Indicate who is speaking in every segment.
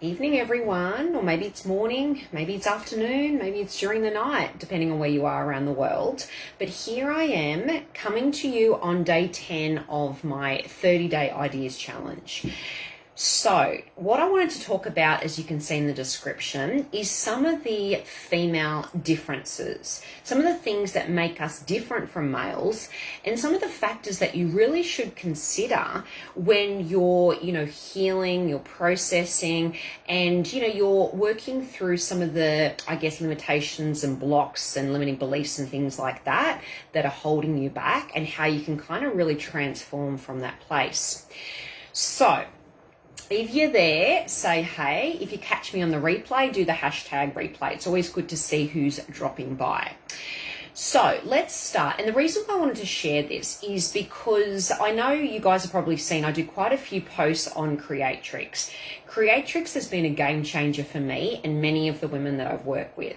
Speaker 1: Evening, everyone, or maybe it's morning, maybe it's afternoon, maybe it's during the night, depending on where you are around the world. But here I am coming to you on day 10 of my 30-day ideas challenge. So what I wanted to talk about, as you can see in the description, is some of the female differences, some of the things that make us different from males, and some of the factors that you really should consider when you're, healing, you're processing, and, you're working through some of the, limitations and blocks and limiting beliefs and things like that that are holding you back, and how you can kind of really transform from that place. So if you're there, say hey. If you catch me on the replay, do the hashtag replay. It's always good to see who's dropping by. So let's start. And the reason why I wanted to share this is because I know you guys have probably seen I do quite a few posts on creatrix. Creatrix has been a game changer for me and many of the women that I've worked with.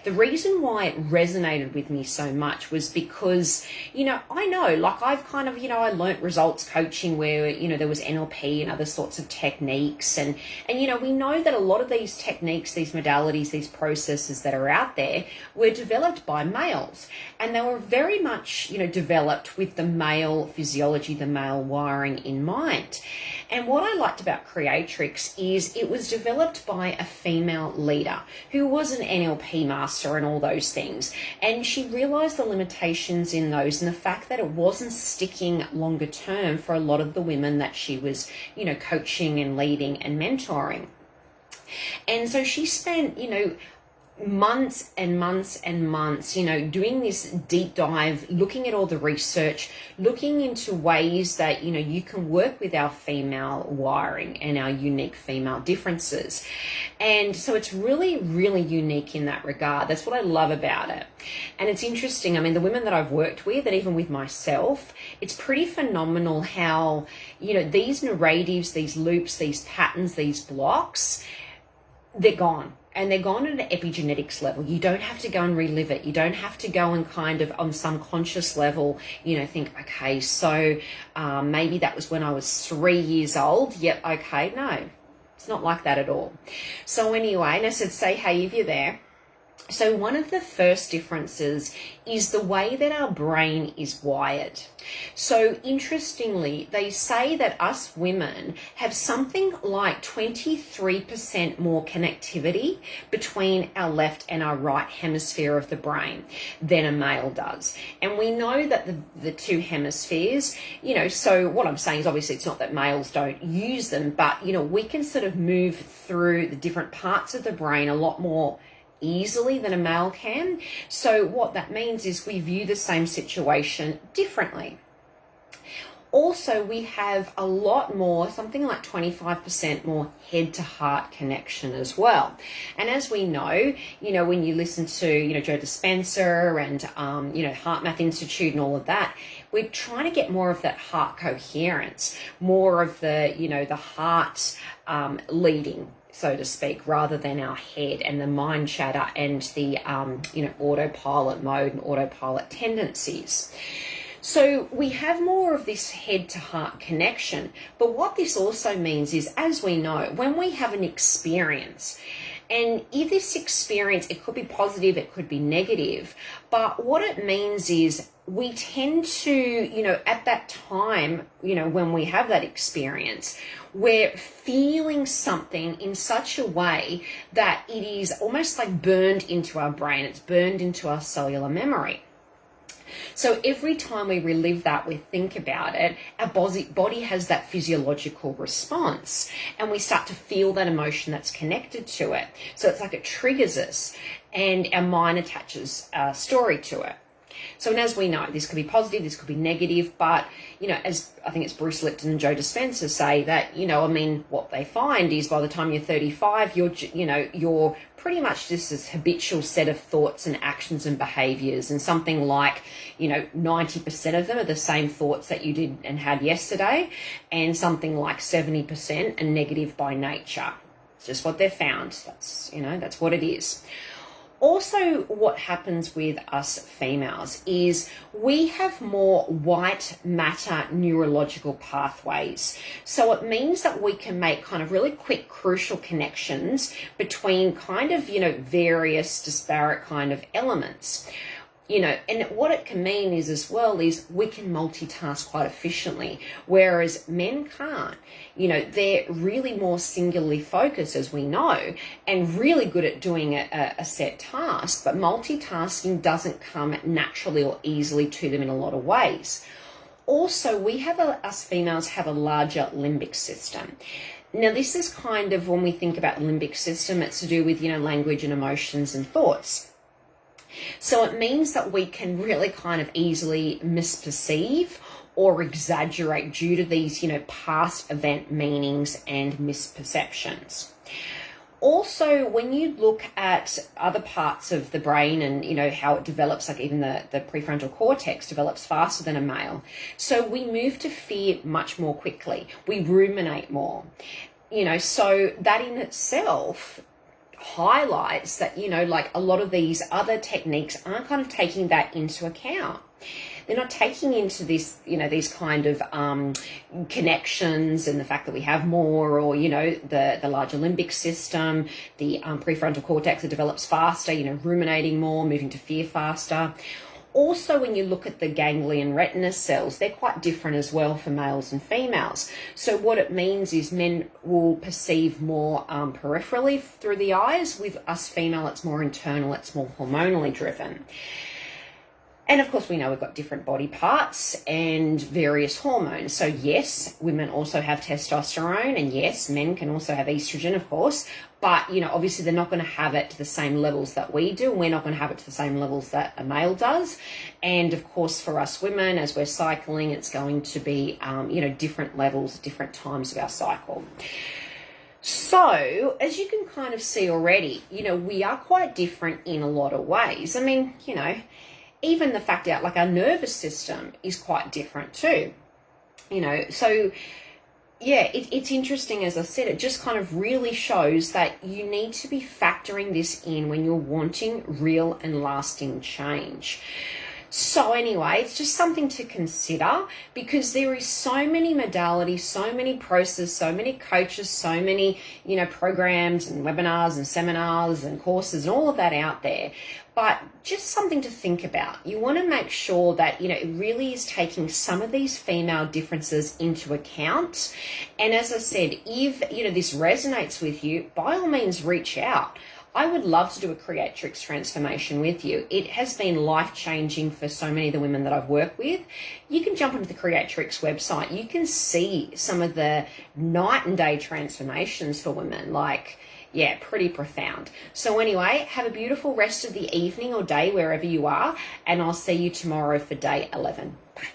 Speaker 1: The reason why it resonated with me so much was because, I know, like I've kind of, I learnt results coaching where, there was NLP and other sorts of techniques. And we know that a lot of these techniques, these modalities, these processes that are out there were developed by males. And they were very much, developed with the male physiology, the male wiring in mind. And what I liked about creatrix is it was developed by a female leader who was an NLP master and all those things. And she realized the limitations in those and the fact that it wasn't sticking longer term for a lot of the women that she was, coaching and leading and mentoring. And so she spent, months and months and months, doing this deep dive, looking at all the research, looking into ways that, you can work with our female wiring and our unique female differences. And so it's really, really unique in that regard. That's what I love about it. And it's interesting. I mean, the women that I've worked with, and even with myself, it's pretty phenomenal how, these narratives, these loops, these patterns, these blocks, they're gone. And they're gone at an epigenetics level. You don't have to go and relive it. You don't have to go and kind of on some conscious level, think, okay, so maybe that was when I was 3 years old. Yep, okay, no, it's not like that at all. So anyway, and I said, say hey if you're there. So one of the first differences is the way that our brain is wired. So interestingly, they say that us women have something like 23% more connectivity between our left and our right hemisphere of the brain than a male does. And we know that the two hemispheres, so what I'm saying is obviously it's not that males don't use them, but, we can sort of move through the different parts of the brain a lot more easily than a male can. So what that means is we view the same situation differently. Also, we have a lot more, something like 25% more head to heart connection as well. And as we know, when you listen to, Joe Dispenza and, Heart Math Institute and all of that, we're trying to get more of that heart coherence, more of the, the heart leading, so to speak, rather than our head and the mind chatter and the, autopilot mode and autopilot tendencies. So we have more of this head to heart connection. But what this also means is, as we know, when we have an experience, and if this experience, it could be positive, it could be negative, but what it means is we tend to, at that time, when we have that experience, we're feeling something in such a way that it is almost like burned into our brain. It's burned into our cellular memory. So every time we relive that, we think about it, our body has that physiological response, and we start to feel that emotion that's connected to it. So it's like it triggers us, and our mind attaches a story to it. So, and as we know, this could be positive, this could be negative, but, as I think it's Bruce Lipton and Joe Dispenza say that, what they find is by the time you're 35, you're pretty much just this habitual set of thoughts and actions and behaviors, and something like, 90% of them are the same thoughts that you did and had yesterday, and something like 70% are negative by nature. It's just what they've found. That's what it is. Also, what happens with us females is we have more white matter neurological pathways. So it means that we can make kind of really quick, crucial connections between kind of, various disparate kind of elements. And what it can mean is as well is we can multitask quite efficiently, whereas men can't. They're really more singularly focused, as we know, and really good at doing a set task, but multitasking doesn't come naturally or easily to them in a lot of ways. Also, us females have a larger limbic system. Now, this is kind of, when we think about the limbic system, it's to do with, language and emotions and thoughts. So it means that we can really kind of easily misperceive or exaggerate due to these, past event meanings and misperceptions. Also, when you look at other parts of the brain and, how it develops, like even the prefrontal cortex develops faster than a male. So we move to fear much more quickly. We ruminate more, so that in itself highlights that, like a lot of these other techniques aren't kind of taking that into account. They're not taking into this, these kind of connections and the fact that we have more, or, the larger limbic system, the prefrontal cortex that develops faster, ruminating more, moving to fear faster. Also, when you look at the ganglion retina cells, they're quite different as well for males and females. So what it means is men will perceive more peripherally through the eyes. With us female, it's more internal, it's more hormonally driven. And of course, we know we've got different body parts and various hormones. So yes, women also have testosterone, and yes, men can also have estrogen, of course. But, obviously they're not going to have it to the same levels that we do. We're not going to have it to the same levels that a male does. And of course, for us women, as we're cycling, it's going to be, different levels at different times of our cycle. So, as you can kind of see already, we are quite different in a lot of ways. I mean, even the fact that like our nervous system is quite different too, so yeah, it's interesting. As I said, it just kind of really shows that you need to be factoring this in when you're wanting real and lasting change. So anyway, it's just something to consider, because there is so many modalities, so many processes, so many coaches, so many, programs and webinars and seminars and courses and all of that out there. But just something to think about. You want to make sure that, it really is taking some of these female differences into account. And as I said, if, this resonates with you, by all means, reach out. I would love to do a creatrix transformation with you. It has been life-changing for so many of the women that I've worked with. You can jump onto the Creatrix website. You can see some of the night and day transformations for women, pretty profound. So anyway, have a beautiful rest of the evening or day wherever you are, and I'll see you tomorrow for day 11. Bye.